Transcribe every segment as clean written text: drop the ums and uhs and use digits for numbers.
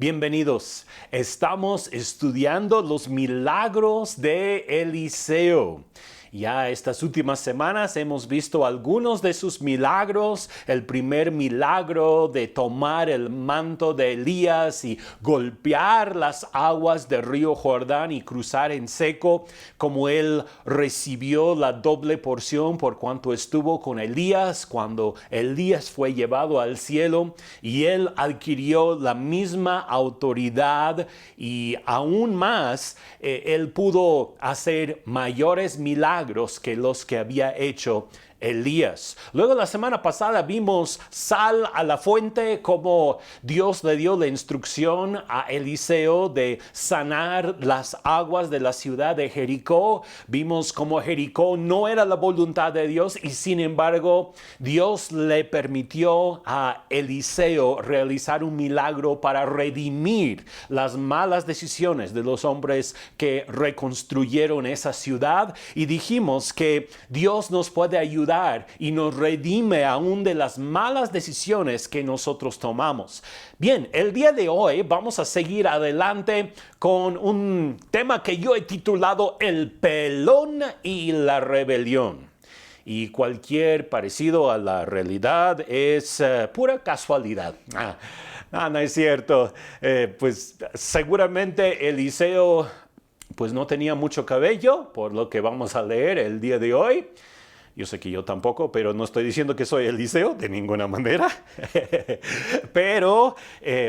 Bienvenidos. Estamos estudiando los milagros de Eliseo. Ya estas últimas semanas hemos visto algunos de sus milagros. El primer milagro de tomar el manto de Elías y golpear las aguas del río Jordán y cruzar en seco, como él recibió la doble porción por cuanto estuvo con Elías cuando Elías fue llevado al cielo, y él adquirió la misma autoridad y aún más, él pudo hacer mayores milagros que los que había hecho Elías. Luego la semana pasada vimos sal a la fuente, como Dios le dio la instrucción a Eliseo de sanar las aguas de la ciudad de Jericó. Vimos cómo Jericó no era la voluntad de Dios y sin embargo Dios le permitió a Eliseo realizar un milagro para redimir las malas decisiones de los hombres que reconstruyeron esa ciudad, y dijimos que Dios nos puede ayudar y nos redime aún de las malas decisiones que nosotros tomamos. Bien, el día de hoy vamos a seguir adelante con un tema que yo he titulado El pelón y la rebelión. Y cualquier parecido a la realidad es pura casualidad. No es cierto. Pues seguramente Eliseo pues no tenía mucho cabello, por lo que vamos a leer el día de hoy. Yo sé que yo tampoco, pero no estoy diciendo que soy Eliseo de ninguna manera. Pero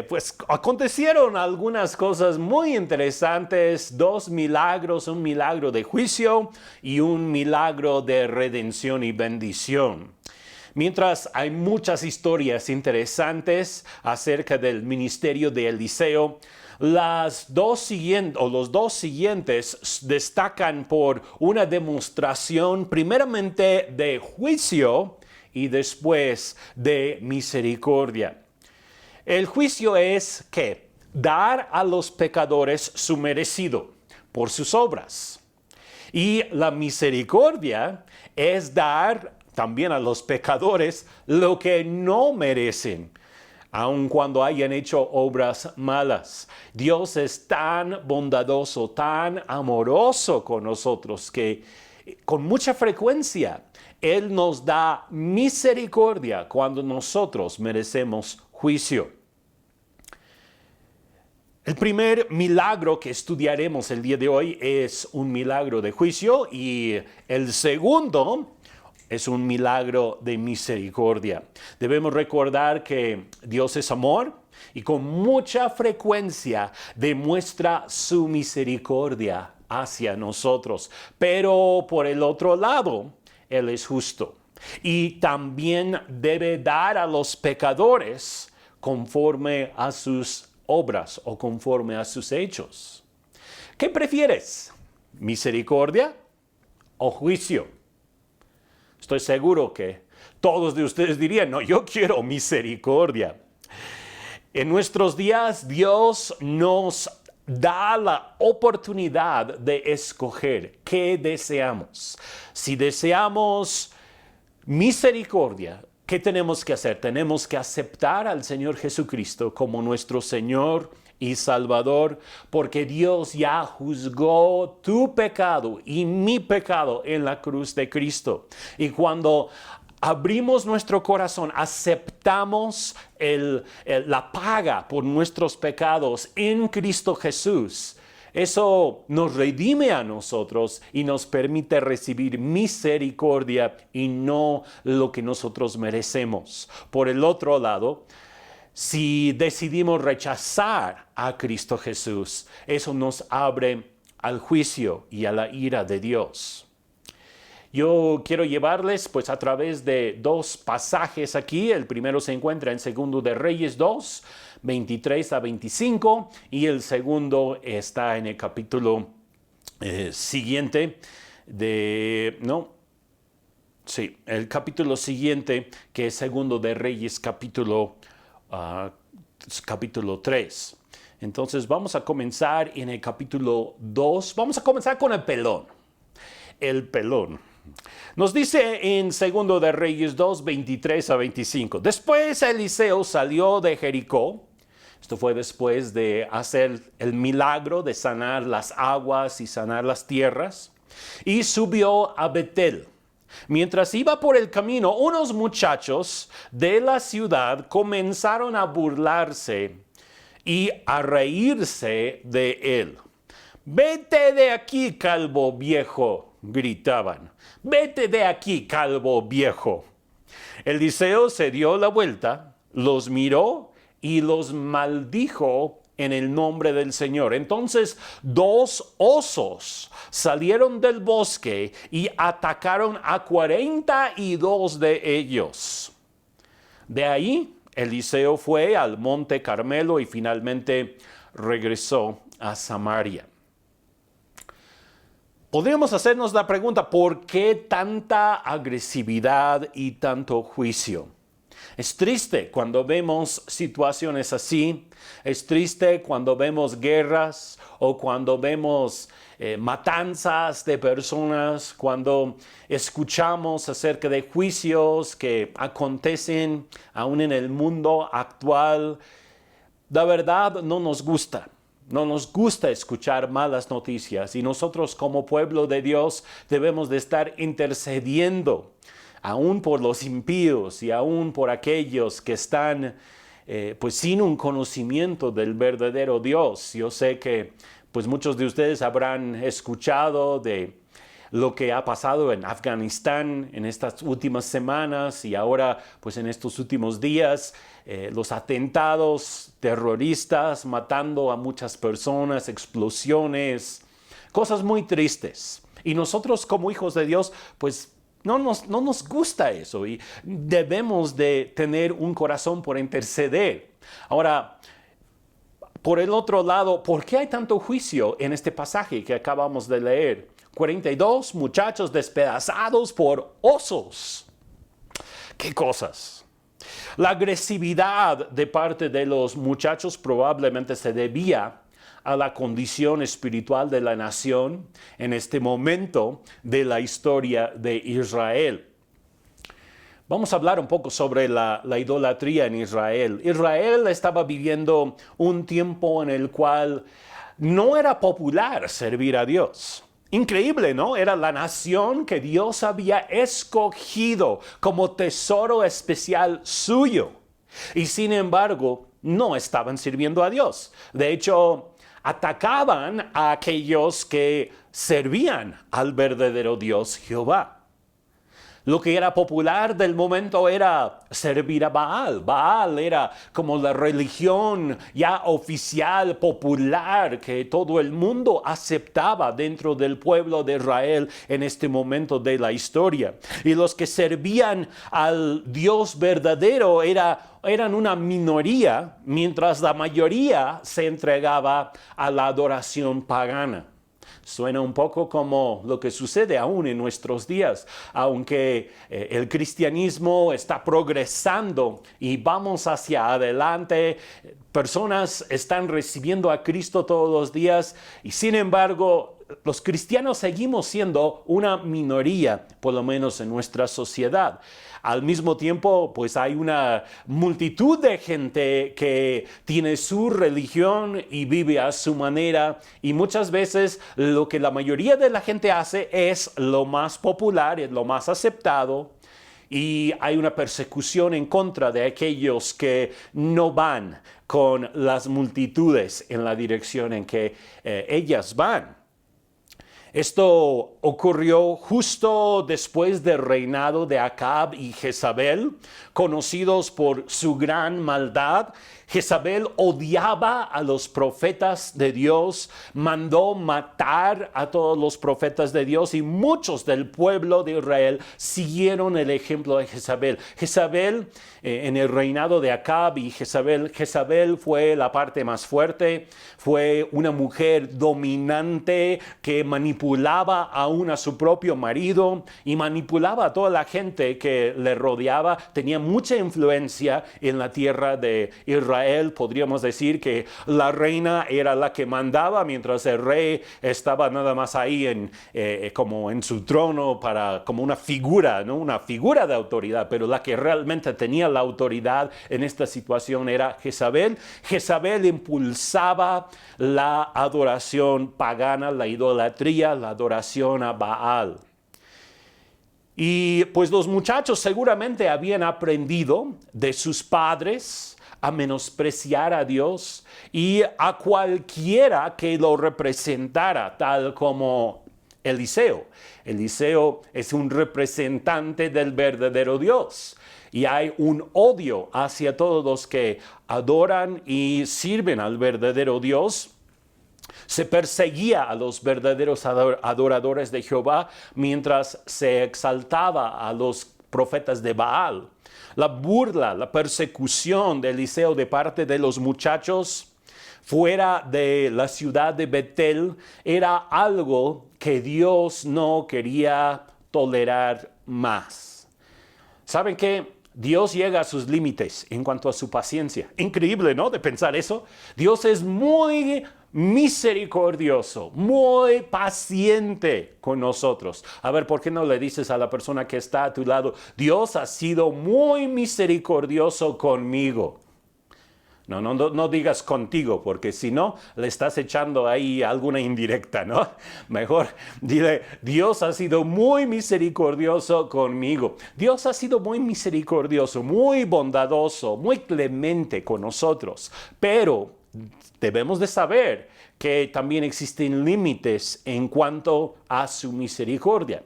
pues acontecieron algunas cosas muy interesantes, dos milagros, un milagro de juicio y un milagro de redención y bendición. Mientras hay muchas historias interesantes acerca del ministerio de Eliseo, los dos siguientes destacan por una demostración primeramente de juicio y después de misericordia. El juicio es ¿qué? Dar a los pecadores su merecido por sus obras. Y la misericordia es dar también a los pecadores lo que no merecen, aun cuando hayan hecho obras malas. Dios es tan bondadoso, tan amoroso con nosotros, que con mucha frecuencia Él nos da misericordia cuando nosotros merecemos juicio. El primer milagro que estudiaremos el día de hoy es un milagro de juicio, y el segundo es un milagro de misericordia. Debemos recordar que Dios es amor y con mucha frecuencia demuestra su misericordia hacia nosotros. Pero por el otro lado, Él es justo y también debe dar a los pecadores conforme a sus obras o conforme a sus hechos. ¿Qué prefieres? ¿Misericordia o juicio? Estoy seguro que todos de ustedes dirían, no, yo quiero misericordia. En nuestros días, Dios nos da la oportunidad de escoger qué deseamos. Si deseamos misericordia, ¿qué tenemos que hacer? Tenemos que aceptar al Señor Jesucristo como nuestro Señor y Salvador, porque Dios ya juzgó tu pecado y mi pecado en la cruz de Cristo. Y cuando abrimos nuestro corazón, aceptamos la paga por nuestros pecados en Cristo Jesús, eso nos redime a nosotros y nos permite recibir misericordia y no lo que nosotros merecemos. Por el otro lado, si decidimos rechazar a Cristo Jesús, eso nos abre al juicio y a la ira de Dios. Yo quiero llevarles pues a través de dos pasajes aquí. El primero se encuentra en 2 de Reyes 2, 23 a 25, y el segundo está en el capítulo siguiente el capítulo siguiente, que es 2 de Reyes capítulo 3. Entonces vamos a comenzar en el capítulo 2. Vamos a comenzar con el pelón. El pelón. Nos dice en 2 de Reyes 2, 23 a 25. Después Eliseo salió de Jericó, Esto fue después de hacer el milagro de sanar las aguas y sanar las tierras. Y subió a Betel. Mientras iba por el camino, unos muchachos de la ciudad comenzaron a burlarse y a reírse de él. «Vete de aquí, calvo viejo», gritaban. «Vete de aquí, calvo viejo». Eliseo se dio la vuelta, los miró y los maldijo en el nombre del Señor. Entonces 2 osos salieron del bosque y atacaron a 42 de ellos. De ahí Eliseo fue al monte Carmelo y finalmente regresó a Samaria. Podríamos hacernos la pregunta, ¿por qué tanta agresividad y tanto juicio? Es triste cuando vemos situaciones así, es triste cuando vemos guerras o cuando vemos matanzas de personas, cuando escuchamos acerca de juicios que acontecen aún en el mundo actual. La verdad no nos gusta. No nos gusta escuchar malas noticias y nosotros como pueblo de Dios debemos de estar intercediendo aún por los impíos y aún por aquellos que están pues sin un conocimiento del verdadero Dios. Yo sé que pues muchos de ustedes habrán escuchado de lo que ha pasado en Afganistán en estas últimas semanas y ahora pues en estos últimos días, los atentados terroristas matando a muchas personas, explosiones, cosas muy tristes. Y nosotros como hijos de Dios pues no nos gusta eso y debemos de tener un corazón por interceder. Ahora, por el otro lado, ¿por qué hay tanto juicio en este pasaje que acabamos de leer? 42 muchachos despedazados por osos. ¿Qué cosas? La agresividad de parte de los muchachos probablemente se debía a la condición espiritual de la nación en este momento de la historia de Israel. Vamos a hablar un poco sobre la idolatría en Israel. Israel estaba viviendo un tiempo en el cual no era popular servir a Dios. Increíble, ¿no? Era la nación que Dios había escogido como tesoro especial suyo. Y sin embargo, no estaban sirviendo a Dios. De hecho, atacaban a aquellos que servían al verdadero Dios Jehová. Lo que era popular del momento era servir a Baal. Baal era como la religión ya oficial, popular, que todo el mundo aceptaba dentro del pueblo de Israel en este momento de la historia. Y los que servían al Dios verdadero eran una minoría, mientras la mayoría se entregaba a la adoración pagana. Suena un poco como lo que sucede aún en nuestros días, aunque el cristianismo está progresando y vamos hacia adelante, personas están recibiendo a Cristo todos los días y sin embargo los cristianos seguimos siendo una minoría, por lo menos en nuestra sociedad. Al mismo tiempo, pues hay una multitud de gente que tiene su religión y vive a su manera y muchas veces lo que la mayoría de la gente hace es lo más popular, es lo más aceptado y hay una persecución en contra de aquellos que no van con las multitudes en la dirección en que ellas van. Esto ocurrió justo después del reinado de Acab y Jezabel, conocidos por su gran maldad. Jezabel odiaba a los profetas de Dios, mandó matar a todos los profetas de Dios y muchos del pueblo de Israel siguieron el ejemplo de Jezabel. Jezabel en el reinado de Acab y Jezabel fue la parte más fuerte, fue una mujer dominante que manipulaba manipulaba aún a su propio marido y manipulaba a toda la gente que le rodeaba. Tenía mucha influencia en la tierra de Israel. Podríamos decir que la reina era la que mandaba, mientras el rey estaba nada más ahí como en su trono como una figura, ¿no? Una figura de autoridad, pero la que realmente tenía la autoridad en esta situación era Jezabel. Jezabel impulsaba la adoración pagana, la idolatría, la adoración a Baal. Y pues los muchachos seguramente habían aprendido de sus padres a menospreciar a Dios y a cualquiera que lo representara, tal como Eliseo. Eliseo es un representante del verdadero Dios. Y hay un odio hacia todos los que adoran y sirven al verdadero Dios. Se perseguía a los verdaderos adoradores de Jehová, mientras se exaltaba a los profetas de Baal. La burla, la persecución de Eliseo de parte de los muchachos fuera de la ciudad de Betel era algo que Dios no quería tolerar más. ¿Saben qué? Dios llega a sus límites en cuanto a su paciencia. Increíble, ¿no? De pensar eso. Dios es muy misericordioso, muy paciente con nosotros. A ver, ¿por qué no le dices a la persona que está a tu lado: Dios ha sido muy misericordioso conmigo? No digas contigo, porque si no, le estás echando ahí alguna indirecta, ¿no? Mejor dile: Dios ha sido muy misericordioso conmigo. Dios ha sido muy misericordioso, muy bondadoso, muy clemente con nosotros. Pero debemos de saber que también existen límites en cuanto a su misericordia.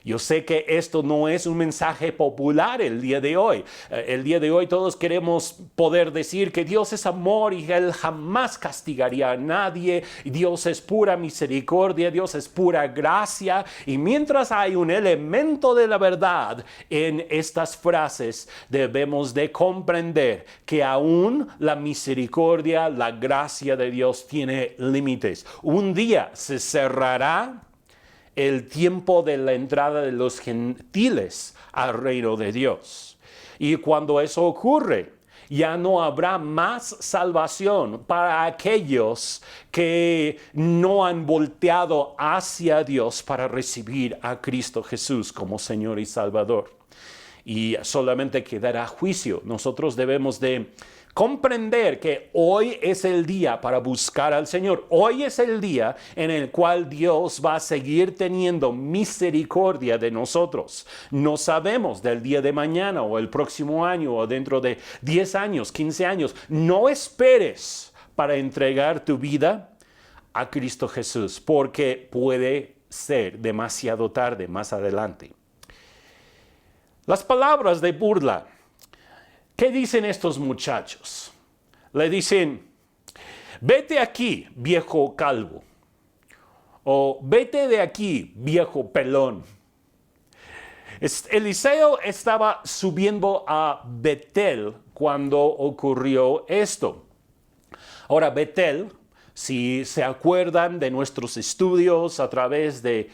Yo sé que esto no es un mensaje popular el día de hoy. El día de hoy todos queremos poder decir que Dios es amor y Él jamás castigaría a nadie. Dios es pura misericordia, Dios es pura gracia. Y mientras hay un elemento de la verdad en estas frases, debemos de comprender que aún la misericordia, la gracia de Dios tiene límites. Un día se cerrará el tiempo de la entrada de los gentiles al reino de Dios. Y cuando eso ocurre, ya no habrá más salvación para aquellos que no han volteado hacia Dios para recibir a Cristo Jesús como Señor y Salvador. Y solamente quedará juicio. Nosotros debemos de comprender que hoy es el día para buscar al Señor. Hoy es el día en el cual Dios va a seguir teniendo misericordia de nosotros. No sabemos del día de mañana o el próximo año o dentro de 10 años, 15 años. No esperes para entregar tu vida a Cristo Jesús, porque puede ser demasiado tarde más adelante. Las palabras de burla. ¿Qué dicen estos muchachos? Le dicen: vete aquí, viejo calvo. O vete de aquí, viejo pelón. Eliseo estaba subiendo a Betel cuando ocurrió esto. Ahora, Betel, si se acuerdan de nuestros estudios a través de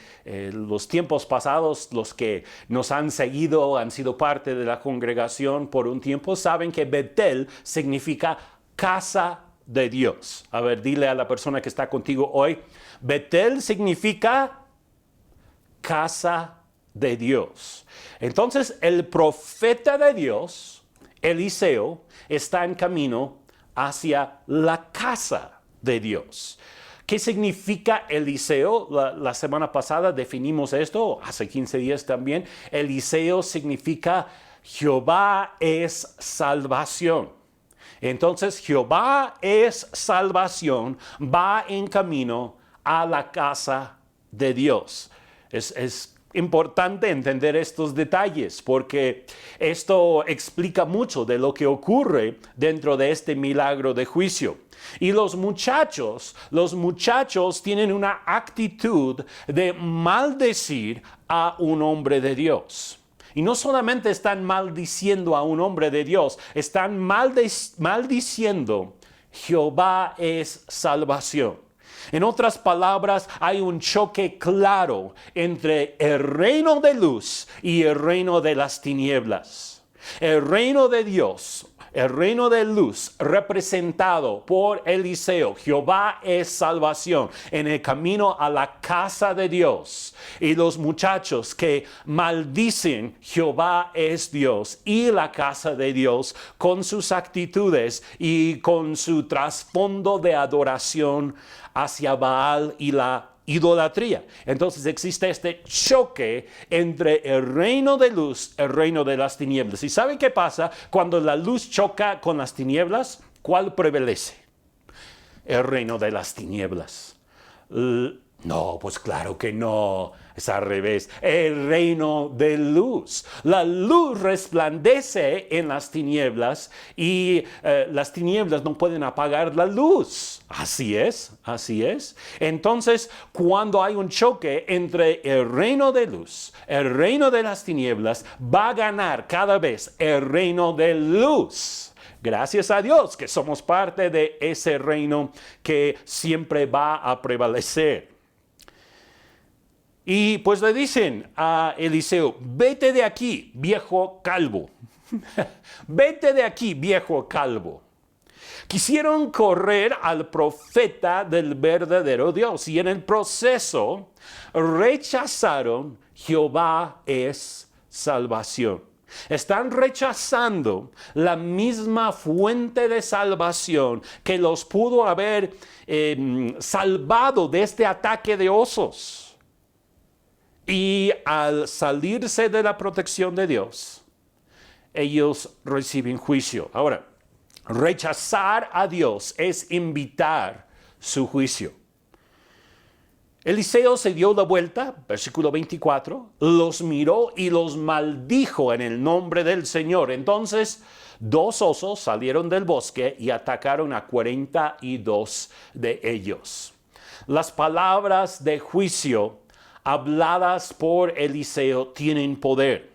los tiempos pasados, los que nos han seguido, han sido parte de la congregación por un tiempo, saben que Betel significa casa de Dios. A ver, dile a la persona que está contigo hoy: Betel significa casa de Dios. Entonces, el profeta de Dios, Eliseo, está en camino hacia la casa de Dios. ¿Qué significa Eliseo? La semana pasada definimos esto, hace 15 días también. Eliseo significa Jehová es salvación. Entonces, Jehová es salvación, va en camino a la casa de Dios. Es importante entender estos detalles, porque esto explica mucho de lo que ocurre dentro de este milagro de juicio. Y los muchachos tienen una actitud de maldecir a un hombre de Dios. Y no solamente están maldiciendo a un hombre de Dios, están maldiciendo Jehová es salvación. En otras palabras, hay un choque claro entre el reino de luz y el reino de las tinieblas. El reino de Dios, el reino de luz, representado por Eliseo, Jehová es salvación, en el camino a la casa de Dios. Y los muchachos que maldicen Jehová es Dios y la casa de Dios con sus actitudes y con su trasfondo de adoración hacia Baal y la idolatría. Entonces existe este choque entre el reino de luz y el reino de las tinieblas. ¿Y saben qué pasa cuando la luz choca con las tinieblas? ¿Cuál prevalece? El reino de las tinieblas. No, pues claro que no. Es al revés. El reino de luz. La luz resplandece en las tinieblas y las tinieblas no pueden apagar la luz. Así es, así es. Entonces, cuando hay un choque entre el reino de luz, el reino de las tinieblas, va a ganar cada vez el reino de luz. Gracias a Dios que somos parte de ese reino que siempre va a prevalecer. Y pues le dicen a Eliseo, vete de aquí, viejo calvo. Vete de aquí, viejo calvo. Quisieron correr al profeta del verdadero Dios y en el proceso rechazaron Jehová es salvación. Están rechazando la misma fuente de salvación que los pudo haber salvado de este ataque de osos. Y al salirse de la protección de Dios, ellos reciben juicio. Ahora, rechazar a Dios es invitar su juicio. Eliseo se dio la vuelta, versículo 24, los miró y los maldijo en el nombre del Señor. Entonces, 2 osos salieron del bosque y atacaron a 42 de ellos. Las palabras de juicio habladas por Eliseo tienen poder.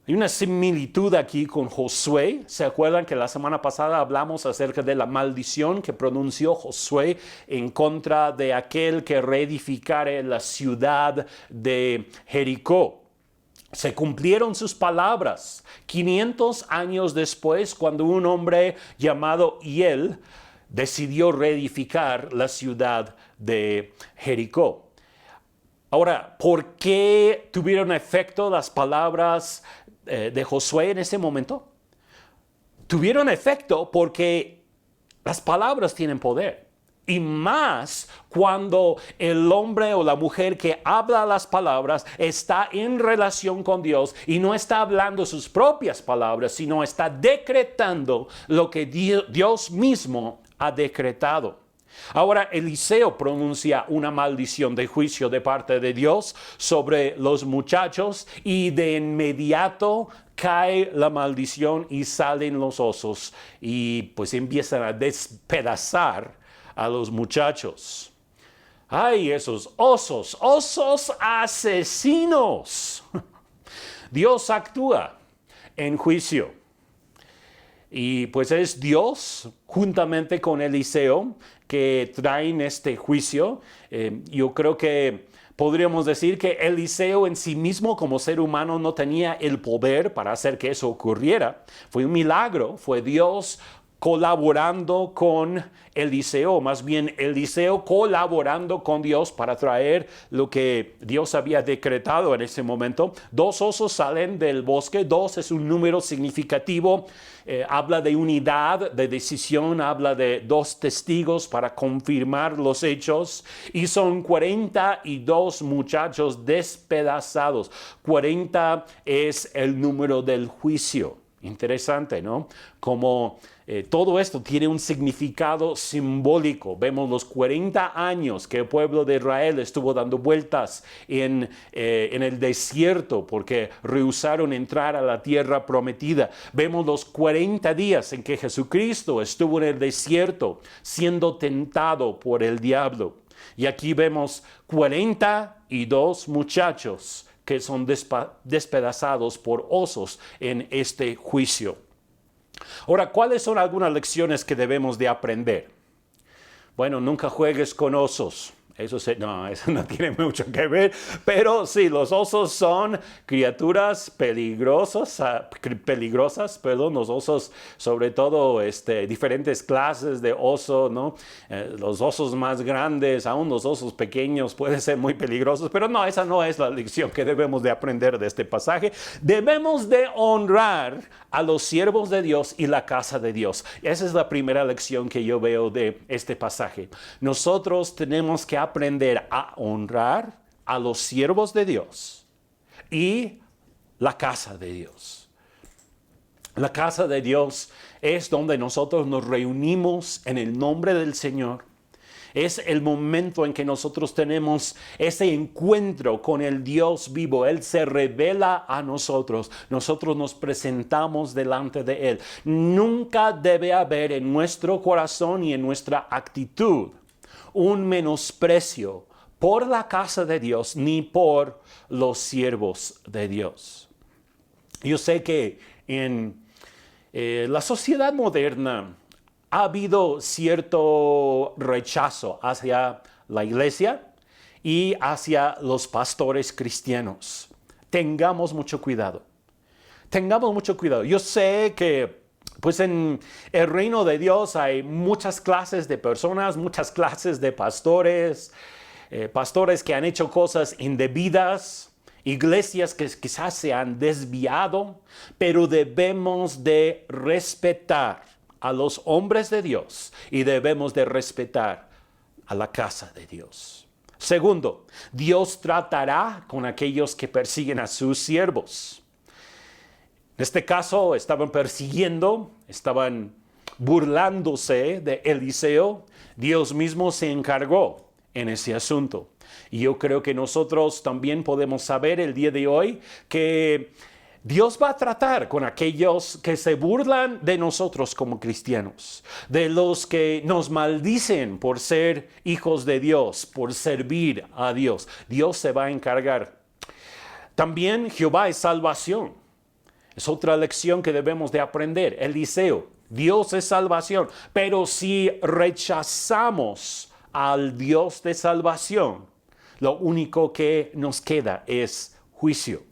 Hay una similitud aquí con Josué. ¿Se acuerdan que la semana pasada hablamos acerca de la maldición que pronunció Josué en contra de aquel que reedificare la ciudad de Jericó? Se cumplieron sus palabras 500 años después, cuando un hombre llamado Hiel decidió reedificar la ciudad de Jericó. Ahora, ¿por qué tuvieron efecto las palabras de Josué en ese momento? Tuvieron efecto porque las palabras tienen poder. Y más cuando el hombre o la mujer que habla las palabras está en relación con Dios y no está hablando sus propias palabras, sino está decretando lo que Dios mismo ha decretado. Ahora Eliseo pronuncia una maldición de juicio de parte de Dios sobre los muchachos y de inmediato cae la maldición y salen los osos y pues empiezan a despedazar a los muchachos. ¡Ay, esos osos! ¡Osos asesinos! Dios actúa en juicio. Y pues es Dios, juntamente con Eliseo, que traen este juicio. Yo creo que podríamos decir que Eliseo en sí mismo como ser humano no tenía el poder para hacer que eso ocurriera. Fue un milagro, fue Dios colaborando con Eliseo, más bien Eliseo colaborando con Dios para traer lo que Dios había decretado en ese momento. 2 osos salen del bosque, 2 es un número significativo, habla de unidad, de decisión, habla de 2 testigos para confirmar los hechos y son 42 muchachos despedazados. 40 es el número del juicio. Interesante, ¿no? Como todo esto tiene un significado simbólico. Vemos los 40 años que el pueblo de Israel estuvo dando vueltas en el desierto porque rehusaron entrar a la tierra prometida. Vemos los 40 días en que Jesucristo estuvo en el desierto siendo tentado por el diablo. Y aquí vemos 42 muchachos que son despedazados por osos en este juicio. Ahora, ¿cuáles son algunas lecciones que debemos de aprender? Bueno, nunca juegues con osos. Eso no tiene mucho que ver, pero sí, los osos son criaturas peligrosas, perdón, los osos, sobre todo diferentes clases de oso, ¿no? Los osos más grandes, aún los osos pequeños pueden ser muy peligrosos, pero no, esa no es la lección que debemos de aprender de este pasaje. Debemos de honrar a los siervos de Dios y la casa de Dios. Esa es la primera lección que yo veo de este pasaje. Nosotros tenemos que aprender a honrar a los siervos de Dios y la casa de Dios. La casa de Dios es donde nosotros nos reunimos en el nombre del Señor. Es el momento en que nosotros tenemos ese encuentro con el Dios vivo. Él se revela a nosotros. Nosotros nos presentamos delante de Él. Nunca debe haber en nuestro corazón y en nuestra actitud un menosprecio por la casa de Dios ni por los siervos de Dios. Yo sé que en la sociedad moderna ha habido cierto rechazo hacia la iglesia y hacia los pastores cristianos. Tengamos mucho cuidado. Tengamos mucho cuidado. Yo sé que pues en el reino de Dios hay muchas clases de personas, muchas clases de pastores, pastores que han hecho cosas indebidas, iglesias que quizás se han desviado, pero debemos de respetar a los hombres de Dios y debemos de respetar a la casa de Dios. Segundo, Dios tratará con aquellos que persiguen a sus siervos. En este caso estaban burlándose de Eliseo. Dios mismo se encargó en ese asunto. Y yo creo que nosotros también podemos saber el día de hoy que Dios va a tratar con aquellos que se burlan de nosotros como cristianos, de los que nos maldicen por ser hijos de Dios, por servir a Dios. Dios se va a encargar. También Jehová es salvación. Es otra lección que debemos de aprender. Eliseo, Dios es salvación, pero si rechazamos al Dios de salvación, lo único que nos queda es juicio.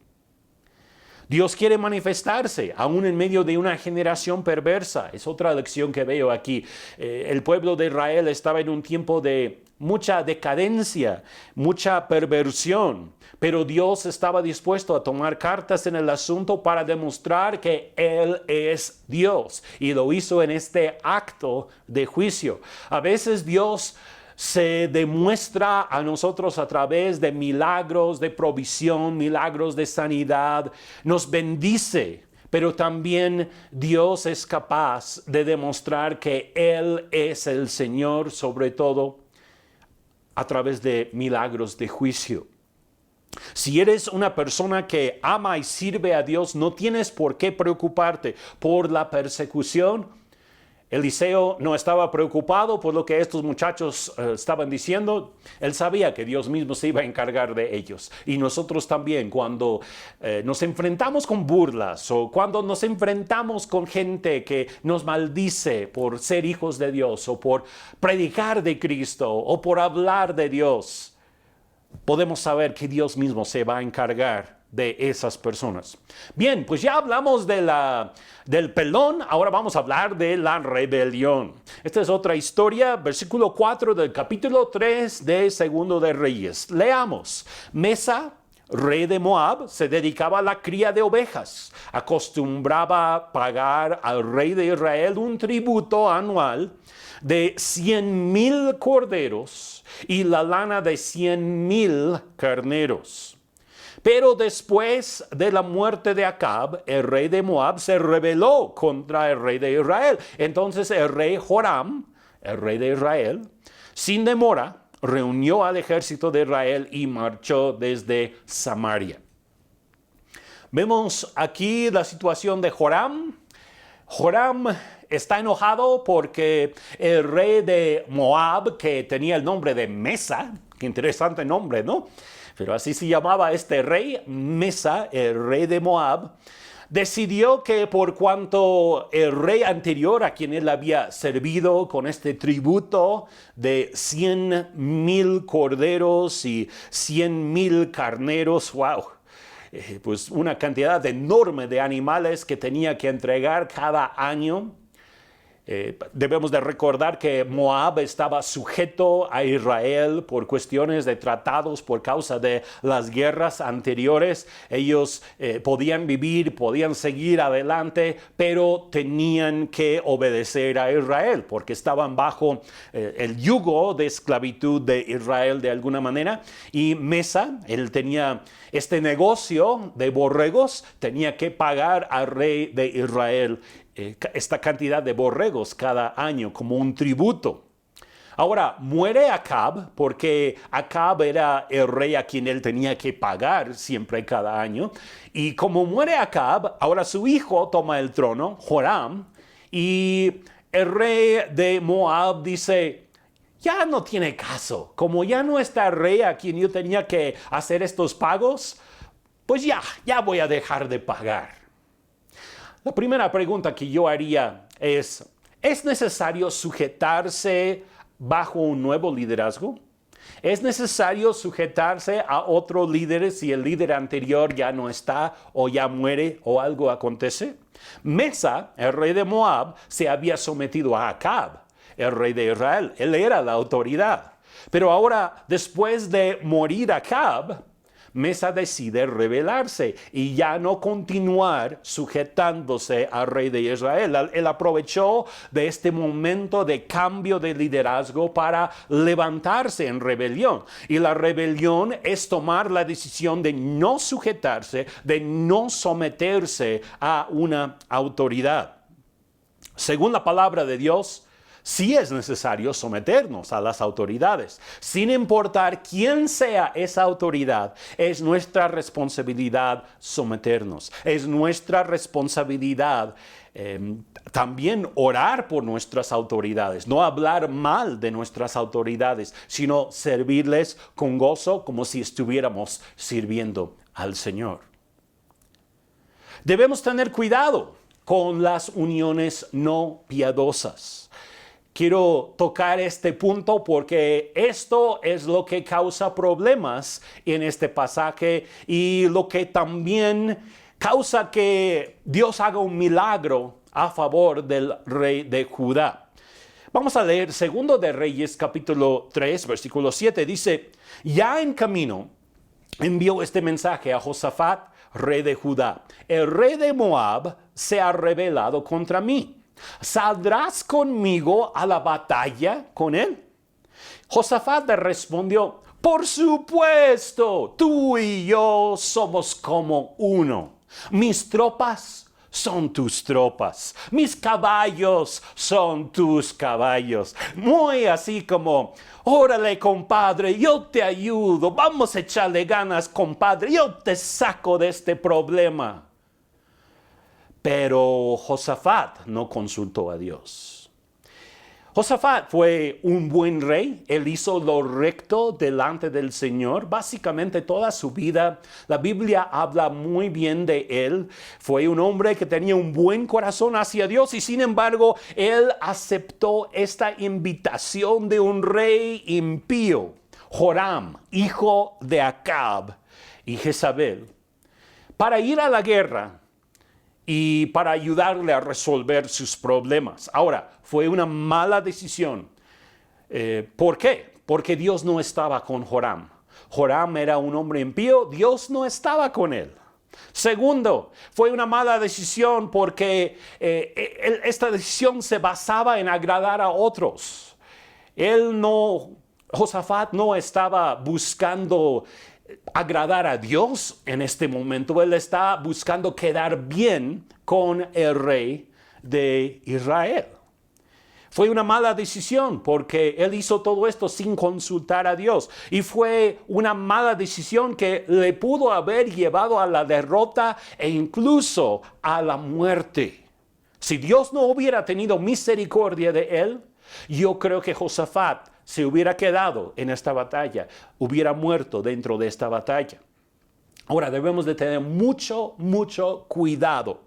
Dios quiere manifestarse aún en medio de una generación perversa. Es otra lección que veo aquí. El pueblo de Israel estaba en un tiempo de mucha decadencia, mucha perversión, pero Dios estaba dispuesto a tomar cartas en el asunto para demostrar que Él es Dios, y lo hizo en este acto de juicio. A veces Dios se demuestra a nosotros a través de milagros de provisión, milagros de sanidad, nos bendice, pero también Dios es capaz de demostrar que Él es el Señor, sobre todo a través de milagros de juicio. Si eres una persona que ama y sirve a Dios, no tienes por qué preocuparte por la persecución. Eliseo no estaba preocupado por lo que estos muchachos estaban diciendo. Él sabía que Dios mismo se iba a encargar de ellos. Y nosotros también, cuando nos enfrentamos con burlas o cuando nos enfrentamos con gente que nos maldice por ser hijos de Dios o por predicar de Cristo o por hablar de Dios, podemos saber que Dios mismo se va a encargar de esas personas. Bien, pues ya hablamos del pelón, ahora vamos a hablar de la rebelión. Esta es otra historia, versículo 4 del capítulo 3 de Segundo de Reyes. Leamos. Mesa, rey de Moab, se dedicaba a la cría de ovejas. Acostumbraba pagar al rey de Israel un tributo anual de 100,000 corderos y la lana de 100,000 carneros. Pero después de la muerte de Acab, el rey de Moab se rebeló contra el rey de Israel. Entonces el rey Joram, el rey de Israel, sin demora, reunió al ejército de Israel y marchó desde Samaria. Vemos aquí la situación de Joram. Joram está enojado porque el rey de Moab, que tenía el nombre de Mesa, qué interesante nombre, ¿no? Pero así se llamaba este rey, Mesa, el rey de Moab, decidió que por cuanto el rey anterior a quien él había servido con este tributo de 100,000 corderos y 100,000 carneros, wow, pues una cantidad enorme de animales que tenía que entregar cada año. Debemos de recordar que Moab estaba sujeto a Israel por cuestiones de tratados, por causa de las guerras anteriores. Ellos podían vivir, podían seguir adelante, pero tenían que obedecer a Israel porque estaban bajo el yugo de esclavitud de Israel de alguna manera. Y Mesa, él tenía este negocio de borregos, tenía que pagar al rey de Israel esta cantidad de borregos cada año como un tributo. Ahora, muere Acab porque Acab era el rey a quien él tenía que pagar siempre cada año. Y como muere Acab, ahora su hijo toma el trono, Joram, y el rey de Moab dice, ya no tiene caso, como ya no está el rey a quien yo tenía que hacer estos pagos, pues ya voy a dejar de pagar. La primera pregunta que yo haría ¿es necesario sujetarse bajo un nuevo liderazgo? ¿Es necesario sujetarse a otro líder si el líder anterior ya no está o ya muere o algo acontece? Mesa, el rey de Moab, se había sometido a Acab, el rey de Israel. Él era la autoridad. Pero ahora, después de morir Acab, Mesa decide rebelarse y ya no continuar sujetándose al rey de Israel. Él aprovechó de este momento de cambio de liderazgo para levantarse en rebelión. Y la rebelión es tomar la decisión de no sujetarse, de no someterse a una autoridad. Según la palabra de Dios, sí es necesario someternos a las autoridades. Sin importar quién sea esa autoridad, es nuestra responsabilidad someternos. Es nuestra responsabilidad también orar por nuestras autoridades. No hablar mal de nuestras autoridades, sino servirles con gozo como si estuviéramos sirviendo al Señor. Debemos tener cuidado con las uniones no piadosas. Quiero tocar este punto porque esto es lo que causa problemas en este pasaje y lo que también causa que Dios haga un milagro a favor del rey de Judá. Vamos a leer 2 de Reyes capítulo 3 versículo 7. Dice, ya en camino envió este mensaje a Josafat, rey de Judá. El rey de Moab se ha rebelado contra mí. ¿Saldrás conmigo a la batalla con él? Josafat le respondió, por supuesto, tú y yo somos como uno. Mis tropas son tus tropas, mis caballos son tus caballos. Muy así como, órale compadre, yo te ayudo, vamos a echarle ganas compadre, yo te saco de este problema. Pero Josafat no consultó a Dios. Josafat fue un buen rey. Él hizo lo recto delante del Señor. Básicamente toda su vida, la Biblia habla muy bien de él. Fue un hombre que tenía un buen corazón hacia Dios y sin embargo, él aceptó esta invitación de un rey impío, Joram, hijo de Acab y Jezabel, para ir a la guerra y para ayudarle a resolver sus problemas. Ahora, fue una mala decisión. ¿Por qué? Porque Dios no estaba con Joram. Joram era un hombre impío, Dios no estaba con él. Segundo, fue una mala decisión porque esta decisión se basaba en agradar a otros. Josafat no estaba buscando agradar a Dios en este momento. Él está buscando quedar bien con el rey de Israel. Fue una mala decisión porque él hizo todo esto sin consultar a Dios. Y fue una mala decisión que le pudo haber llevado a la derrota e incluso a la muerte. Si Dios no hubiera tenido misericordia de él, yo creo que Josafat se hubiera quedado en esta batalla, hubiera muerto dentro de esta batalla. Ahora debemos de tener mucho, mucho cuidado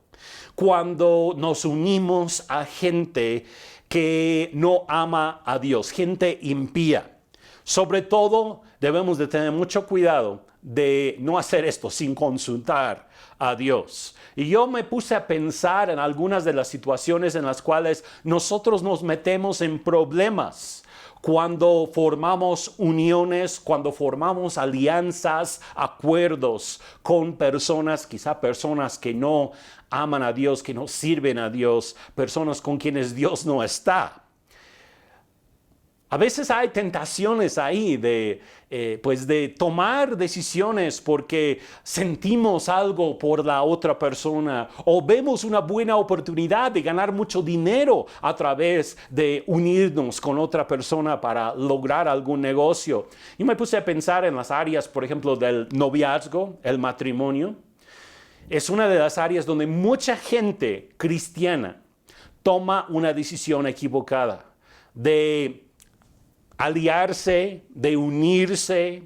cuando nos unimos a gente que no ama a Dios, gente impía. Sobre todo debemos de tener mucho cuidado de no hacer esto sin consultar a Dios. Y yo me puse a pensar en algunas de las situaciones en las cuales nosotros nos metemos en problemas cuando formamos uniones, cuando formamos alianzas, acuerdos con personas, quizá personas que no aman a Dios, que no sirven a Dios, personas con quienes Dios no está. A veces hay tentaciones ahí de tomar decisiones porque sentimos algo por la otra persona o vemos una buena oportunidad de ganar mucho dinero a través de unirnos con otra persona para lograr algún negocio. Yo me puse a pensar en las áreas, por ejemplo, del noviazgo, el matrimonio. Es una de las áreas donde mucha gente cristiana toma una decisión equivocada de aliarse, de unirse,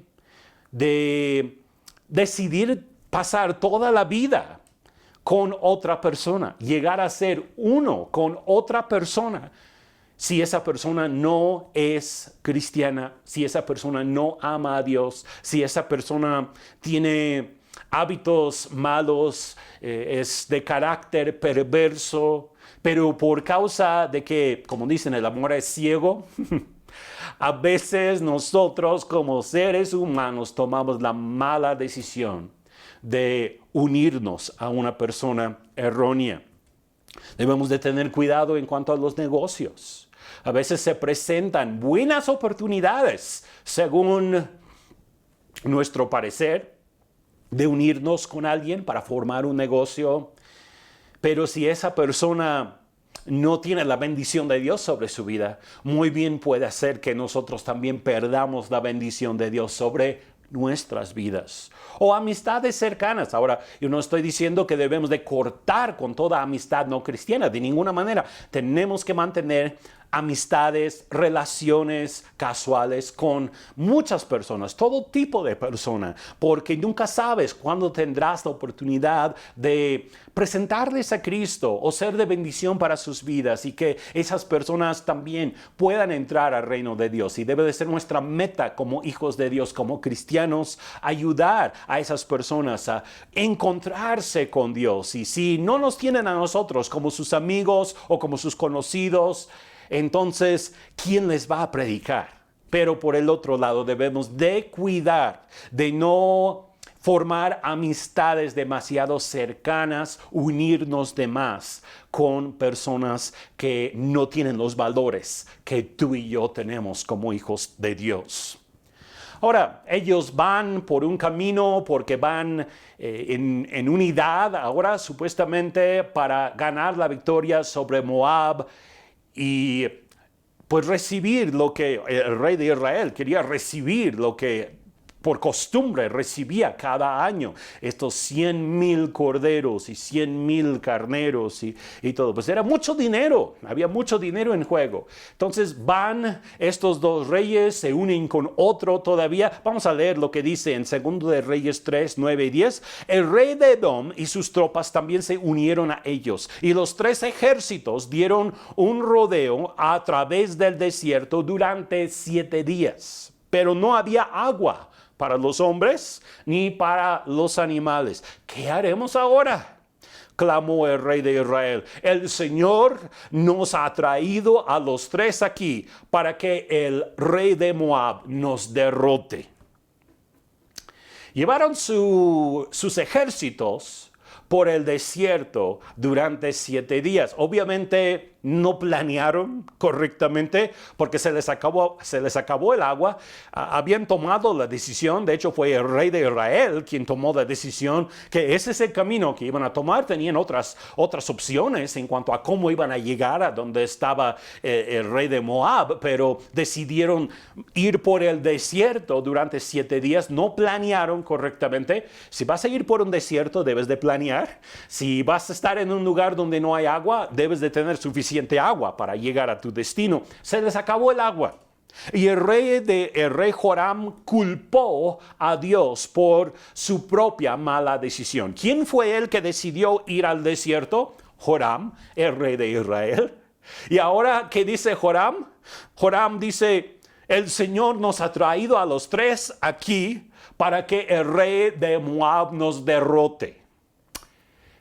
de decidir pasar toda la vida con otra persona, llegar a ser uno con otra persona. Si esa persona no es cristiana, si esa persona no ama a Dios, si esa persona tiene hábitos malos, es de carácter perverso, pero por causa de que, como dicen, el amor es ciego, a veces nosotros como seres humanos tomamos la mala decisión de unirnos a una persona errónea. Debemos de tener cuidado en cuanto a los negocios. A veces se presentan buenas oportunidades, según nuestro parecer, de unirnos con alguien para formar un negocio. Pero si esa persona no tiene la bendición de Dios sobre su vida, muy bien puede hacer que nosotros también perdamos la bendición de Dios sobre nuestras vidas. O amistades cercanas. Ahora, yo no estoy diciendo que debemos de cortar con toda amistad no cristiana, de ninguna manera. Tenemos que mantener amistades, relaciones casuales con muchas personas, todo tipo de personas, porque nunca sabes cuándo tendrás la oportunidad de presentarles a Cristo o ser de bendición para sus vidas y que esas personas también puedan entrar al reino de Dios. Y debe de ser nuestra meta como hijos de Dios, como cristianos, ayudar a esas personas a encontrarse con Dios. Y si no nos tienen a nosotros como sus amigos o como sus conocidos, entonces, ¿quién les va a predicar? Pero por el otro lado, debemos de cuidar de no formar amistades demasiado cercanas, unirnos de más con personas que no tienen los valores que tú y yo tenemos como hijos de Dios. Ahora, ellos van por un camino porque van en unidad ahora supuestamente para ganar la victoria sobre Moab y pues recibir lo que el rey de Israel quería recibir, lo que por costumbre recibía cada año, estos 100,000 corderos y 100,000 carneros y todo. Pues era mucho dinero, había mucho dinero en juego. Entonces van estos dos reyes, se unen con otro todavía. Vamos a leer lo que dice en 2 de Reyes 3, 9 y 10. El rey de Edom y sus tropas también se unieron a ellos. Y los 3 ejércitos dieron un rodeo a través del desierto durante 7 días. Pero no había agua para los hombres ni para los animales. ¿Qué haremos ahora?, clamó el rey de Israel. El Señor nos ha traído a los 3 aquí para que el rey de Moab nos derrote. Llevaron sus ejércitos por el desierto durante 7 días. Obviamente no planearon correctamente porque se les acabó el agua. Habían tomado la decisión, de hecho fue el rey de Israel quien tomó la decisión que ese es el camino que iban a tomar. Tenían otras opciones en cuanto a cómo iban a llegar a donde estaba el rey de Moab, pero decidieron ir por el desierto durante 7 días. No planearon correctamente. Si vas a ir por un desierto, debes de planear. Si vas a estar en un lugar donde no hay agua, debes de tener suficiente agua para llegar a tu destino. Se les acabó el agua. Y el rey Joram culpó a Dios por su propia mala decisión. ¿Quién fue el que decidió ir al desierto? Joram, el rey de Israel. Y ahora, ¿qué dice Joram? Joram dice, el Señor nos ha traído a los tres aquí para que el rey de Moab nos derrote.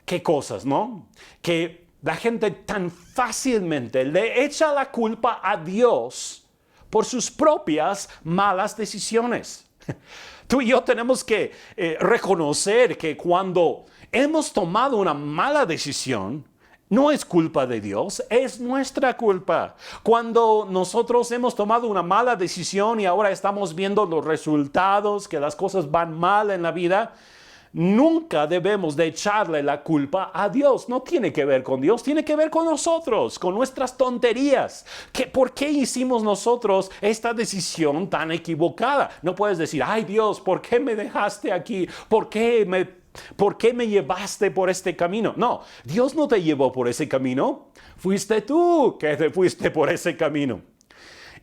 Qué cosas, ¿no? Que la gente tan fácilmente le echa la culpa a Dios por sus propias malas decisiones. Tú y yo tenemos que reconocer que cuando hemos tomado una mala decisión, no es culpa de Dios, es nuestra culpa. Cuando nosotros hemos tomado una mala decisión y ahora estamos viendo los resultados, que las cosas van mal en la vida, nunca debemos de echarle la culpa a Dios. No tiene que ver con Dios, tiene que ver con nosotros, con nuestras tonterías. ¿Por qué hicimos nosotros esta decisión tan equivocada? No puedes decir, ay Dios, ¿por qué me dejaste aquí? ¿Por qué me llevaste por este camino? No, Dios no te llevó por ese camino. Fuiste tú que te fuiste por ese camino.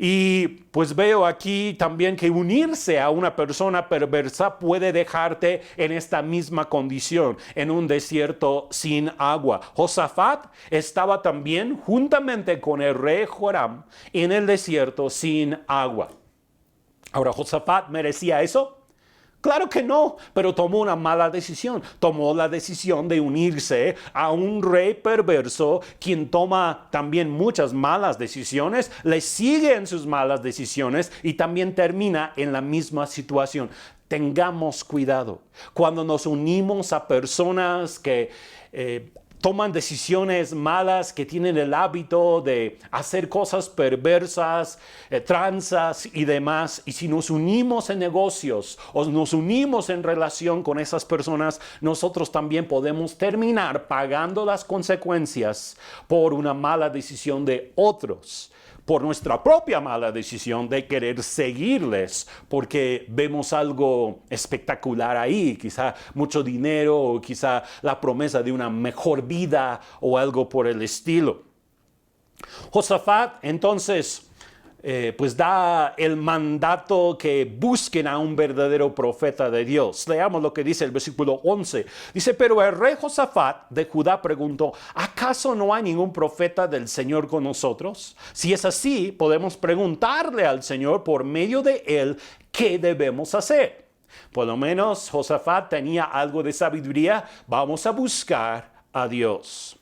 Y pues veo aquí también que unirse a una persona perversa puede dejarte en esta misma condición, en un desierto sin agua. Josafat estaba también juntamente con el rey Joram en el desierto sin agua. Ahora, ¿Josafat merecía eso? Claro que no, pero tomó una mala decisión. Tomó la decisión de unirse a un rey perverso, quien toma también muchas malas decisiones, le sigue en sus malas decisiones y también termina en la misma situación. Tengamos cuidado. Cuando nos unimos a personas que toman decisiones malas, que tienen el hábito de hacer cosas perversas, tranzas y demás. Y si nos unimos en negocios o nos unimos en relación con esas personas, nosotros también podemos terminar pagando las consecuencias por una mala decisión de otros, por nuestra propia mala decisión de querer seguirles porque vemos algo espectacular ahí, quizá mucho dinero o quizá la promesa de una mejor vida o algo por el estilo. Josafat entonces pues da el mandato que busquen a un verdadero profeta de Dios. Leamos lo que dice el versículo 11. Dice, pero el rey Josafat de Judá preguntó, ¿acaso no hay ningún profeta del Señor con nosotros? Si es así, podemos preguntarle al Señor por medio de él qué debemos hacer. Por lo menos Josafat tenía algo de sabiduría. Vamos a buscar a Dios.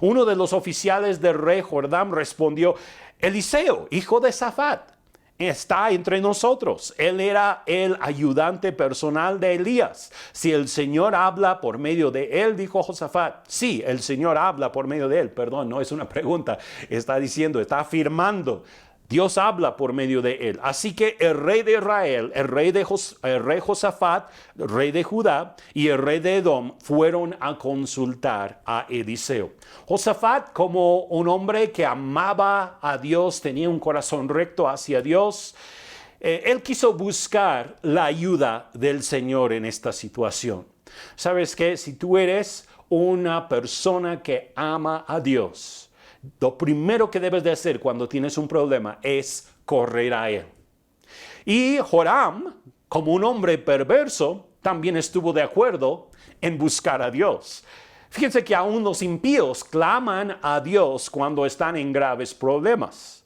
Uno de los oficiales del rey Joram respondió, Eliseo, hijo de Safat, está entre nosotros. Él era el ayudante personal de Elías. Si el Señor habla por medio de él, dijo Josafat. Sí, el Señor habla por medio de él. Perdón, no es una pregunta. Está diciendo, está afirmando. Dios habla por medio de él. Así que el rey de Israel, el rey Josafat, el rey de Judá y el rey de Edom fueron a consultar a Eliseo. Josafat, como un hombre que amaba a Dios, tenía un corazón recto hacia Dios, él quiso buscar la ayuda del Señor en esta situación. ¿Sabes qué? Si tú eres una persona que ama a Dios, lo primero que debes de hacer cuando tienes un problema es correr a él. Y Joram, como un hombre perverso, también estuvo de acuerdo en buscar a Dios. Fíjense que aún los impíos claman a Dios cuando están en graves problemas.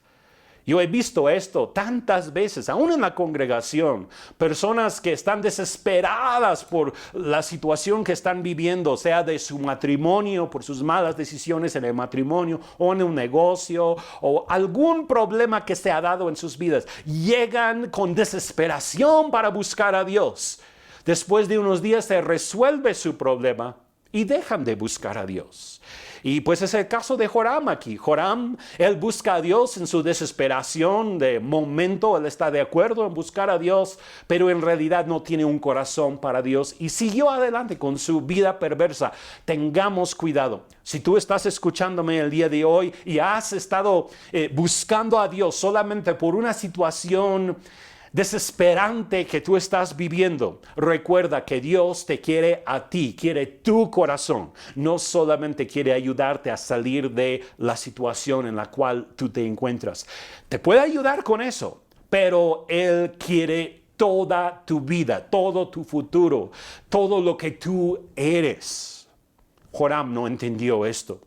Yo he visto esto tantas veces, aún en la congregación, personas que están desesperadas por la situación que están viviendo, sea de su matrimonio, por sus malas decisiones en el matrimonio o en un negocio o algún problema que se ha dado en sus vidas. Llegan con desesperación para buscar a Dios. Después de unos días se resuelve su problema y dejan de buscar a Dios. Y pues es el caso de Joram aquí. Joram, él busca a Dios en su desesperación de momento. Él está de acuerdo en buscar a Dios, pero en realidad no tiene un corazón para Dios. Y siguió adelante con su vida perversa. Tengamos cuidado. Si tú estás escuchándome el día de hoy y has estado buscando a Dios solamente por una situación desesperante que tú estás viviendo, recuerda que Dios te quiere a ti, quiere tu corazón. No solamente quiere ayudarte a salir de la situación en la cual tú te encuentras. Te puede ayudar con eso, pero Él quiere toda tu vida, todo tu futuro, todo lo que tú eres. Joram no entendió esto.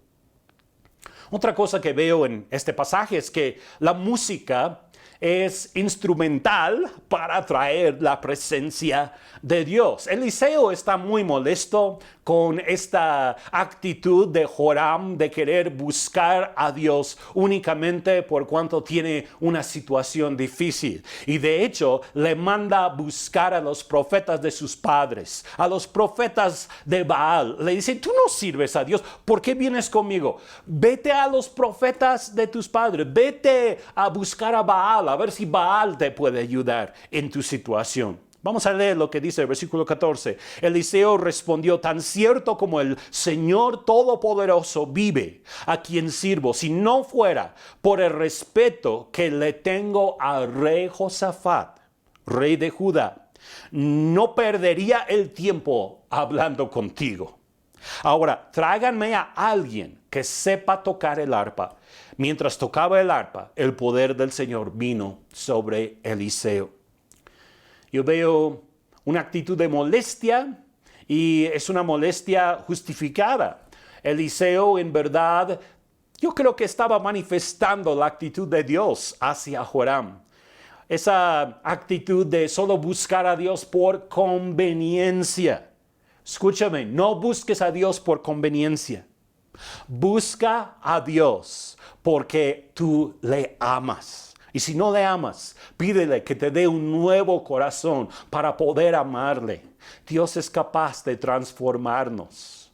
Otra cosa que veo en este pasaje es que la música es instrumental para atraer la presencia de Dios. Eliseo está muy molesto con esta actitud de Joram de querer buscar a Dios únicamente por cuanto tiene una situación difícil. Y de hecho le manda a buscar a los profetas de sus padres, a los profetas de Baal. Le dice, tú no sirves a Dios, ¿por qué vienes conmigo? Vete a los profetas de tus padres, vete a buscar a Baal, a ver si Baal te puede ayudar en tu situación. Vamos a leer lo que dice el versículo 14. Eliseo respondió, tan cierto como el Señor Todopoderoso vive, a quien sirvo, si no fuera por el respeto que le tengo al rey Josafat, rey de Judá, no perdería el tiempo hablando contigo. Ahora, tráiganme a alguien que sepa tocar el arpa. Mientras tocaba el arpa, el poder del Señor vino sobre Eliseo. Yo veo una actitud de molestia y es una molestia justificada. Eliseo, en verdad, yo creo que estaba manifestando la actitud de Dios hacia Joram. Esa actitud de solo buscar a Dios por conveniencia. Escúchame, no busques a Dios por conveniencia. Busca a Dios porque tú le amas. Y si no le amas, pídele que te dé un nuevo corazón para poder amarle. Dios es capaz de transformarnos.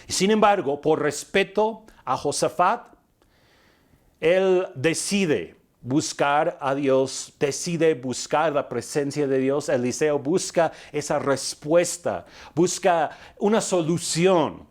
Y sin embargo, por respeto a Josafat, él decide buscar a Dios, decide buscar la presencia de Dios. Eliseo busca esa respuesta, busca una solución,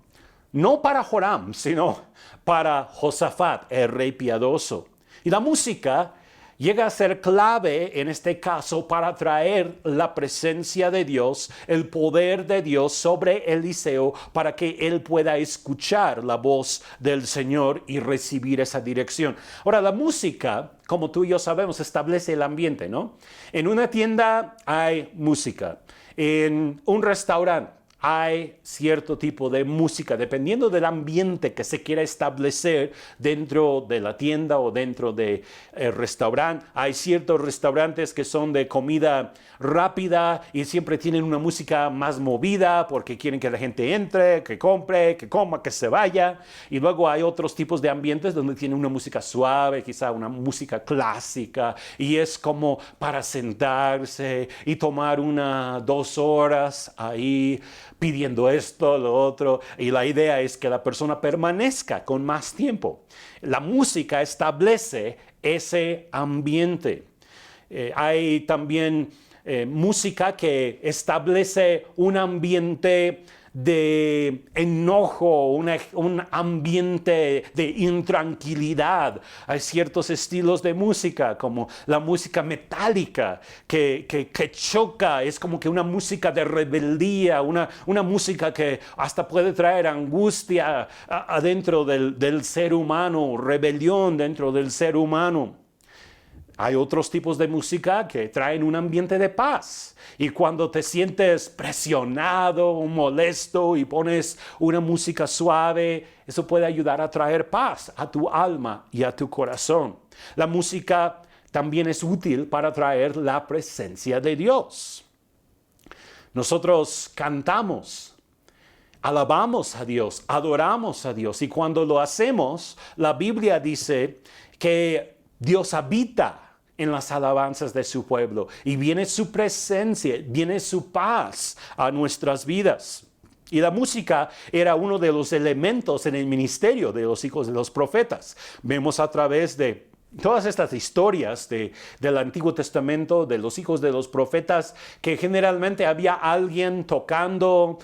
no para Joram, sino para Josafat, el rey piadoso. Y la música llega a ser clave en este caso para traer la presencia de Dios, el poder de Dios sobre Eliseo para que él pueda escuchar la voz del Señor y recibir esa dirección. Ahora, la música, como tú y yo sabemos, establece el ambiente, ¿no? En una tienda hay música, en un restaurante hay cierto tipo de música, dependiendo del ambiente que se quiera establecer dentro de la tienda o dentro del restaurante. Hay ciertos restaurantes que son de comida rápida y siempre tienen una música más movida porque quieren que la gente entre, que compre, que coma, que se vaya. Y luego hay otros tipos de ambientes donde tienen una música suave, quizá una música clásica, y es como para sentarse y tomar 2 horas ahí pidiendo esto, lo otro, y la idea es que la persona permanezca con más tiempo. La música establece ese ambiente. Hay también música que establece un ambiente de enojo, un ambiente de intranquilidad. Hay ciertos estilos de música, como la música metálica, que choca, es como que una música de rebeldía, una música que hasta puede traer angustia adentro del ser humano, rebelión dentro del ser humano. Hay otros tipos de música que traen un ambiente de paz. Y cuando te sientes presionado, molesto y pones una música suave, eso puede ayudar a traer paz a tu alma y a tu corazón. La música también es útil para traer la presencia de Dios. Nosotros cantamos, alabamos a Dios, adoramos a Dios. Y cuando lo hacemos, la Biblia dice que Dios habita en las alabanzas de su pueblo y viene su presencia, viene su paz a nuestras vidas. Y la música era uno de los elementos en el ministerio de los hijos de los profetas. Vemos a través de todas estas historias del Antiguo Testamento, de los hijos de los profetas, que generalmente había alguien tocando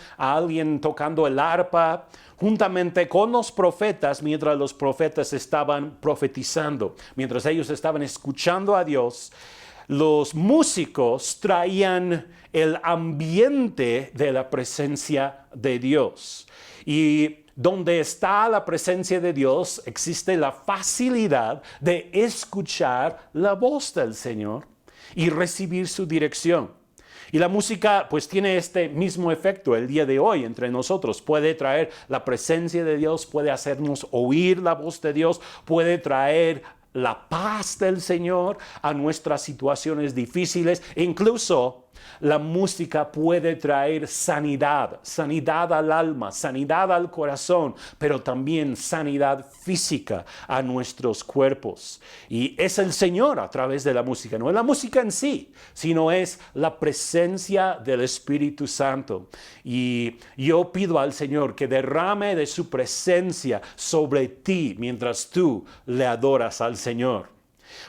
el arpa, juntamente con los profetas, mientras los profetas estaban profetizando, mientras ellos estaban escuchando a Dios. Los músicos traían el ambiente de la presencia de Dios. Y Donde está la presencia de Dios, existe la facilidad de escuchar la voz del Señor y recibir su dirección. Y la música pues tiene este mismo efecto el día de hoy entre nosotros. Puede traer la presencia de Dios, puede hacernos oír la voz de Dios, puede traer la paz del Señor a nuestras situaciones difíciles. Incluso la música puede traer sanidad, sanidad al alma, sanidad al corazón, pero también sanidad física a nuestros cuerpos. Y es el Señor a través de la música, no es la música en sí, sino es la presencia del Espíritu Santo. Y yo pido al Señor que derrame de su presencia sobre ti mientras tú le adoras al Señor.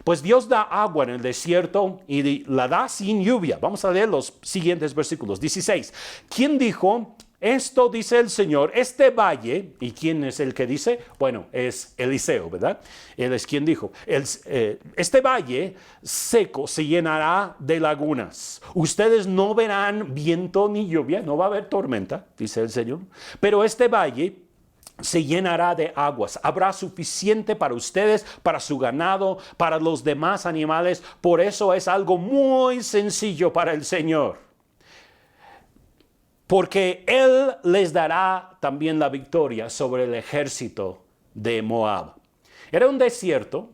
Pues Dios da agua en el desierto y la da sin lluvia. Vamos a leer los siguientes versículos. 16. ¿Quién dijo? Esto dice el Señor, este valle, ¿y quién es el que dice? Bueno, es Eliseo, ¿verdad? Él es quien dijo, este valle seco se llenará de lagunas. Ustedes no verán viento ni lluvia, no va a haber tormenta, dice el Señor, pero este valle se llenará de aguas. Habrá suficiente para ustedes, para su ganado, para los demás animales. Por eso es algo muy sencillo para el Señor. Porque Él les dará también la victoria sobre el ejército de Moab. Era un desierto.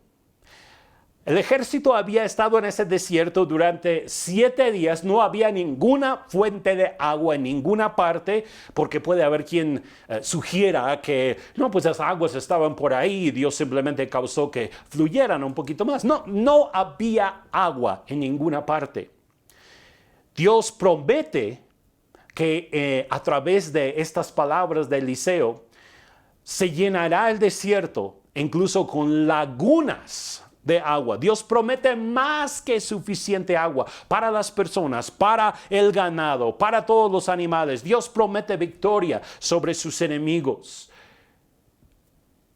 El ejército había estado en ese desierto durante 7 días. No había ninguna fuente de agua en ninguna parte, porque puede haber quien sugiera que no, pues las aguas estaban por ahí y Dios simplemente causó que fluyeran un poquito más. No había agua en ninguna parte. Dios promete que a través de estas palabras de Eliseo se llenará el desierto, incluso con lagunas de agua. Dios promete más que suficiente agua para las personas, para el ganado, para todos los animales. Dios promete victoria sobre sus enemigos.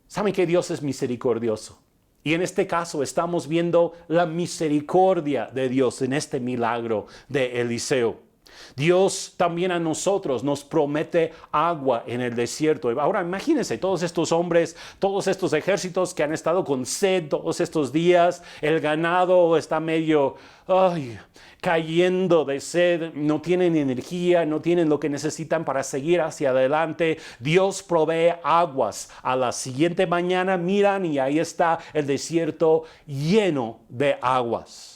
¿Saben que Dios es misericordioso? Y en este caso estamos viendo la misericordia de Dios en este milagro de Eliseo. Dios también a nosotros nos promete agua en el desierto. Ahora imagínense todos estos hombres, todos estos ejércitos que han estado con sed todos estos días. El ganado está medio cayendo de sed, no tienen energía, no tienen lo que necesitan para seguir hacia adelante. Dios provee aguas. A la siguiente mañana miran y ahí está el desierto lleno de aguas.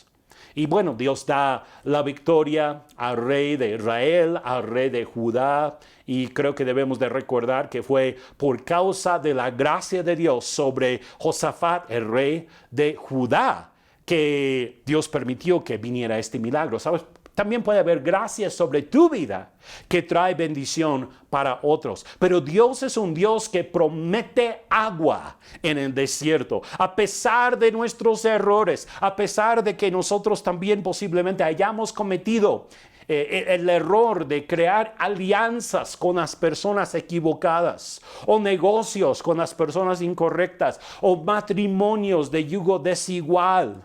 Y bueno, Dios da la victoria al rey de Israel, al rey de Judá. Y creo que debemos de recordar que fue por causa de la gracia de Dios sobre Josafat, el rey de Judá, que Dios permitió que viniera este milagro. ¿Sabes? También puede haber gracia sobre tu vida que trae bendición para otros. Pero Dios es un Dios que promete agua en el desierto. A pesar de nuestros errores, a pesar de que nosotros también posiblemente hayamos cometido el error de crear alianzas con las personas equivocadas, o negocios con las personas incorrectas, o matrimonios de yugo desigual.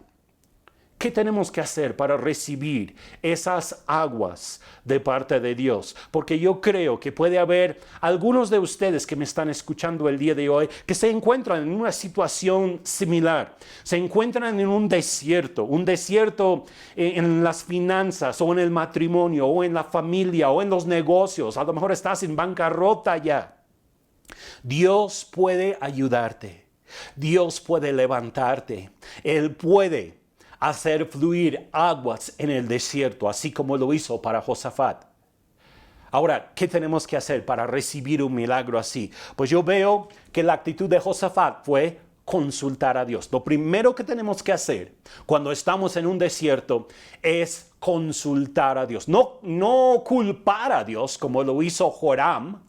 ¿Qué tenemos que hacer para recibir esas aguas de parte de Dios? Porque yo creo que puede haber algunos de ustedes que me están escuchando el día de hoy que se encuentran en una situación similar. Se encuentran en un desierto en las finanzas o en el matrimonio o en la familia o en los negocios. A lo mejor estás en bancarrota ya. Dios puede ayudarte. Dios puede levantarte. Él puede hacer fluir aguas en el desierto, así como lo hizo para Josafat. Ahora, ¿qué tenemos que hacer para recibir un milagro así? Pues yo veo que la actitud de Josafat fue consultar a Dios. Lo primero que tenemos que hacer cuando estamos en un desierto es consultar a Dios. No culpar a Dios como lo hizo Joram,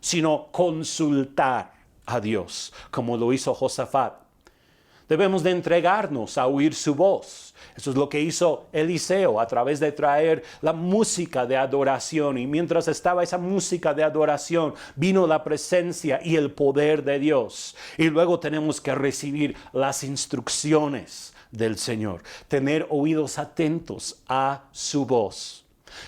sino consultar a Dios como lo hizo Josafat. Debemos de entregarnos a oír su voz. Eso es lo que hizo Eliseo a través de traer la música de adoración. Y mientras estaba esa música de adoración, vino la presencia y el poder de Dios. Y luego tenemos que recibir las instrucciones del Señor. Tener oídos atentos a su voz.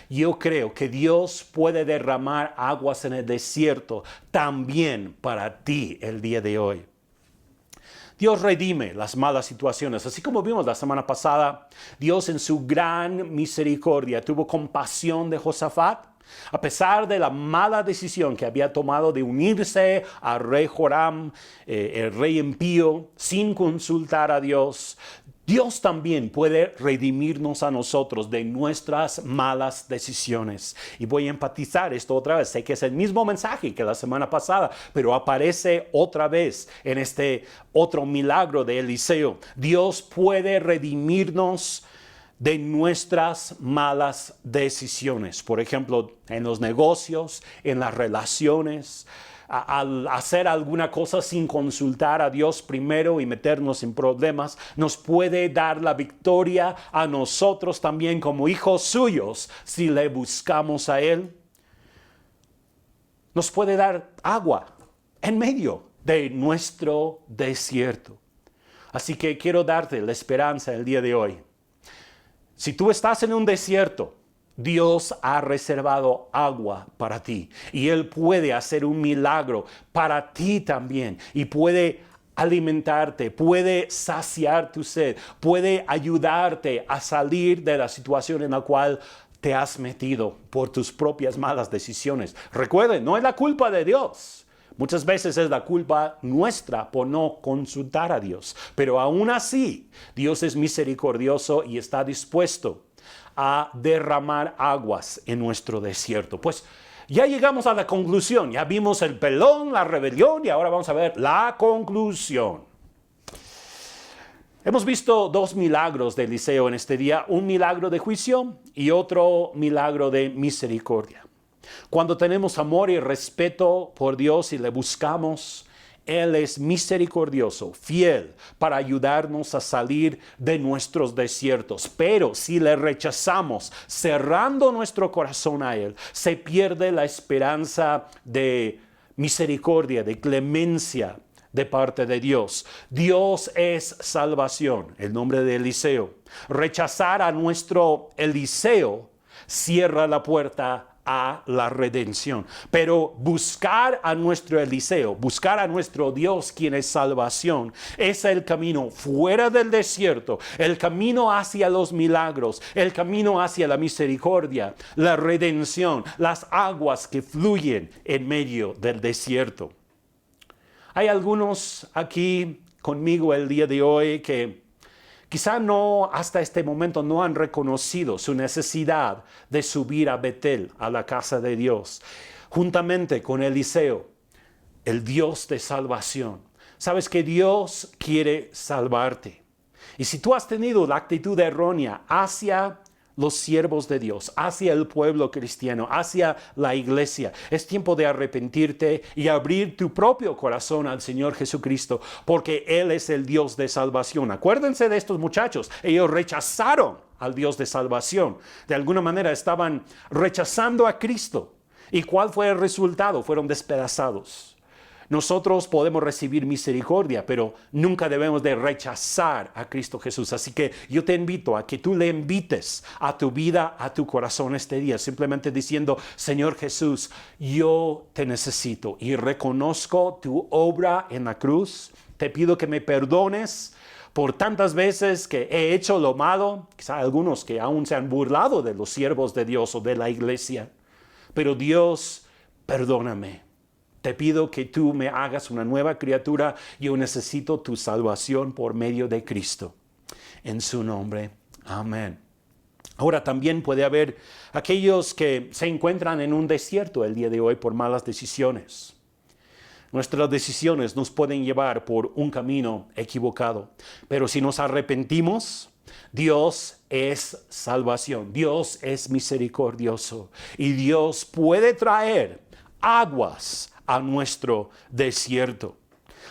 Yo creo que Dios puede derramar aguas en el desierto también para ti el día de hoy. Dios redime las malas situaciones. Así como vimos la semana pasada, Dios en su gran misericordia tuvo compasión de Josafat. A pesar de la mala decisión que había tomado de unirse al rey Joram, el rey impío, sin consultar a Dios, Dios también puede redimirnos a nosotros de nuestras malas decisiones. Y voy a enfatizar esto otra vez. Sé que es el mismo mensaje que la semana pasada, pero aparece otra vez en este otro milagro de Eliseo. Dios puede redimirnos de nuestras malas decisiones. Por ejemplo, en los negocios, en las relaciones, al hacer alguna cosa sin consultar a Dios primero y meternos en problemas, nos puede dar la victoria a nosotros también como hijos suyos si le buscamos a Él. Nos puede dar agua en medio de nuestro desierto. Así que quiero darte la esperanza el día de hoy. Si tú estás en un desierto, Dios ha reservado agua para ti y Él puede hacer un milagro para ti también y puede alimentarte, puede saciar tu sed, puede ayudarte a salir de la situación en la cual te has metido por tus propias malas decisiones. Recuerden, no es la culpa de Dios. Muchas veces es la culpa nuestra por no consultar a Dios. Pero aún así, Dios es misericordioso y está dispuesto a derramar aguas en nuestro desierto. Pues ya llegamos a la conclusión. Ya vimos el pelón, la rebelión y ahora vamos a ver la conclusión. Hemos visto dos milagros de Eliseo en este día. Un milagro de juicio y otro milagro de misericordia. Cuando tenemos amor y respeto por Dios y le buscamos, Él es misericordioso, fiel para ayudarnos a salir de nuestros desiertos. Pero si le rechazamos, cerrando nuestro corazón a Él, se pierde la esperanza de misericordia, de clemencia de parte de Dios. Dios es salvación, el nombre de Eliseo. Rechazar a nuestro Eliseo cierra la puerta a la redención. Pero buscar a nuestro Eliseo, buscar a nuestro Dios quien es salvación, es el camino fuera del desierto, el camino hacia los milagros, el camino hacia la misericordia, la redención, las aguas que fluyen en medio del desierto. Hay algunos aquí conmigo el día de hoy que quizá no, hasta este momento no han reconocido su necesidad de subir a Betel, a la casa de Dios, juntamente con Eliseo, el Dios de salvación. Sabes que Dios quiere salvarte. Y si tú has tenido la actitud errónea hacia los siervos de Dios, hacia el pueblo cristiano, hacia la iglesia, es tiempo de arrepentirte y abrir tu propio corazón al Señor Jesucristo, porque Él es el Dios de salvación. Acuérdense de estos muchachos, ellos rechazaron al Dios de salvación. De alguna manera estaban rechazando a Cristo. ¿Y cuál fue el resultado? Fueron despedazados. Nosotros podemos recibir misericordia, pero nunca debemos de rechazar a Cristo Jesús. Así que yo te invito a que tú le invites a tu vida, a tu corazón este día, simplemente diciendo: Señor Jesús, yo te necesito y reconozco tu obra en la cruz. Te pido que me perdones por tantas veces que he hecho lo malo. Quizá algunos que aún se han burlado de los siervos de Dios o de la iglesia. Pero Dios, perdóname. Te pido que tú me hagas una nueva criatura. Yo necesito tu salvación por medio de Cristo. En su nombre. Amén. Ahora también puede haber aquellos que se encuentran en un desierto el día de hoy por malas decisiones. Nuestras decisiones nos pueden llevar por un camino equivocado. Pero si nos arrepentimos, Dios es salvación. Dios es misericordioso. Y Dios puede traer aguas a nuestro desierto.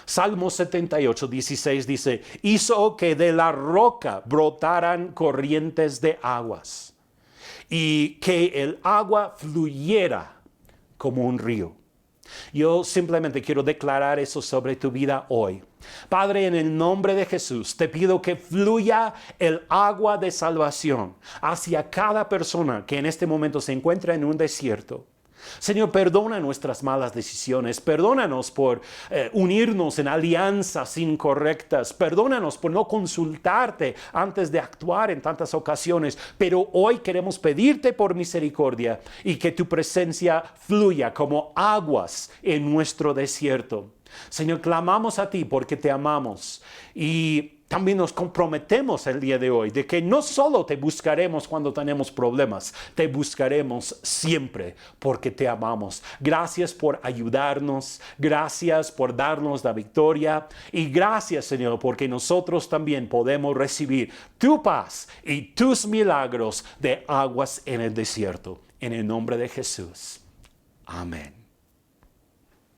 Salmo 78, 16 dice: hizo que de la roca brotaran corrientes de aguas y que el agua fluyera como un río. Yo simplemente quiero declarar eso sobre tu vida hoy. Padre, en el nombre de Jesús, te pido que fluya el agua de salvación hacia cada persona que en este momento se encuentra en un desierto. Señor, perdona nuestras malas decisiones, perdónanos por unirnos en alianzas incorrectas, perdónanos por no consultarte antes de actuar en tantas ocasiones, pero hoy queremos pedirte por misericordia y que tu presencia fluya como aguas en nuestro desierto. Señor, clamamos a ti porque te amamos y también nos comprometemos el día de hoy de que no solo te buscaremos cuando tenemos problemas, te buscaremos siempre porque te amamos. Gracias por ayudarnos, gracias por darnos la victoria y gracias, Señor, porque nosotros también podemos recibir tu paz y tus milagros de aguas en el desierto. En el nombre de Jesús. Amén.